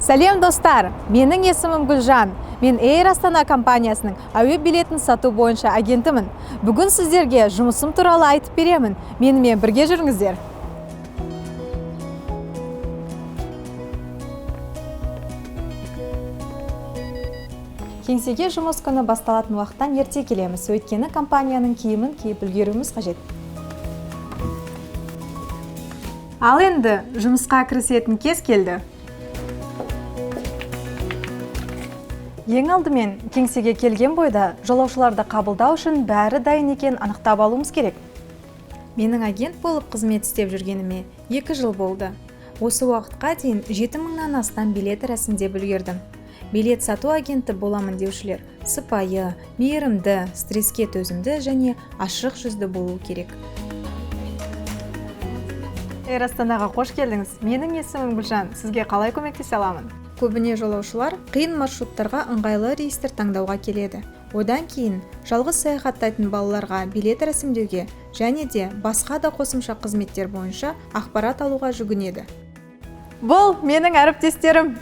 Сәлем достар, менің есімім Гүлжан. Мен Air Астана компаниясының әуе билетін сату бойынша агентімін. Бүгін сіздерге жұмысым туралы айтып беремін. Менімен бірге жүріңіздер. Кеңсеге жұмыс күні басталатын уақыттан ерте келеміз. Өйткені компанияның киімін киіп үлгеруіміз қажет. Ал енді жұмысқа кірісетін кез келді. Ең алдымен кеңсеге келген бойда жолаушыларды қабылдау үшін бәрі дайын екенін анықтап алуымыз керек. Менің агент болып қызмет істеп жүргеніме 2 жыл болды. Осы уақытқа дейін 7000-нан астам билет рәсімдеп үлгердім. Билет сату агенті боламын деушілер сыпайы, мейірімді, стресске төзімді және ашық жүзді болуы керек. Air Астанаға қош келдіңіз. Менің есімім Гүлжан. Сізге қалай көмектесе аламын? Көбіне жолаушылар қиын маршруттарға ыңғайлы рейстер таңдауға келеді. Одан кейін жалғыз саяхаттайтын балаларға билет рәсімдеуге және де басқа да қосымша қызметтер бойынша ақпарат алуға жүгінеді. Бұл менің әріптестерім.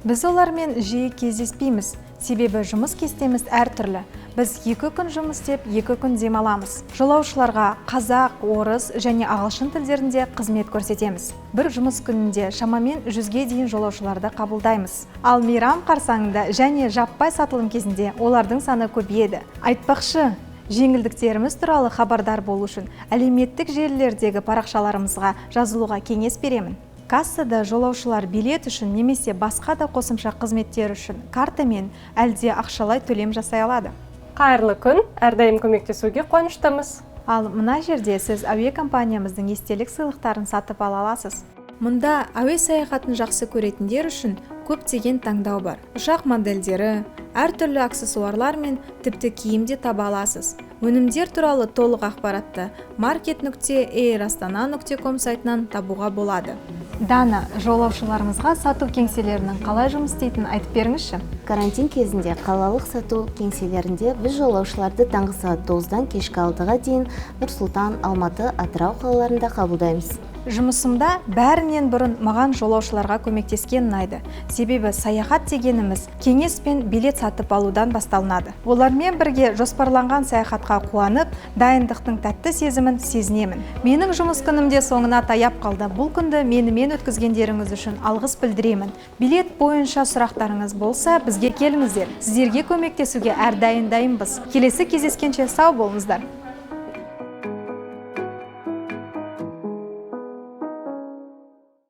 Біз олармен жиі кездеспейміз, себебі жұмыс кестеміз әртүрлі. Біз 2 күн жұмыс істеп, 2 күн демаламыз. Жолаушыларға қазақ, орыс және ағылшын тілдерінде қызмет көрсетеміз. Бір жұмыс күнінде шамамен 100-ге дейін жолаушыларды қабылдаймыз. Ал мейрам қарсаңында және жаппай сатылым кезінде олардың саны көбейеді. Айтпақшы, жеңілдіктеріміз туралы хабардар болу үшін әлеуметтік желілердегі парақшаларымызға жазылуға кеңес беремін. Кассада жолаушылар билет үшін немесе басқа да қосымша қызметтер үшін картамен әлде ақшалай төлем жасай алады. Қайырлы күн, әрдайым көмектесуге қуаныштымыз. Ал мына жерде сіз әуе компаниямыздың естелік сыйлықтарын сатып ала аласыз. Мұнда әуе саяхатын жақсы көретіндер үшін көптеген таңдау бар. Ұшақ модельдері, әртүрлі аксессуарлар мен тіпті киім де таба аласыз. Өнімдер туралы толық ақпаратты market.airastana.com сайтынан табуға болады. Дана, жолаушыларымызға сату кеңселерінің қалай жұмыс істейтінін айтып беріңізші. Карантин кезінде қалалық сату кеңселерінде біз жолаушыларды таңғы сағат 9-дан кешкі 6-ға дейін Нұр-Сұлтан, Алматы, Атырау қалаларында қабылдаймыз. Жұмысымда бәрінен бұрын маған жолаушыларға көмектескен ұнайды. Себебі саяхат дегеніміз кеңес пен билет сатып алудан басталынады. Олармен бірге жоспарланған саяхатқа қуанып, дайындықтың тәтті сезімін сезінемін. Менің жұмыс күнімде соңына таяп қалды. Бұл күнді менімен өткізгендеріңіз үшін алғыс білдіремін. Билет бойынша сұрақтарыңыз болса, бізге келіңіздер. Сіздерге көмектесуге әрдайым дайынбыз. Келесі кездескенше сау болыңыздар.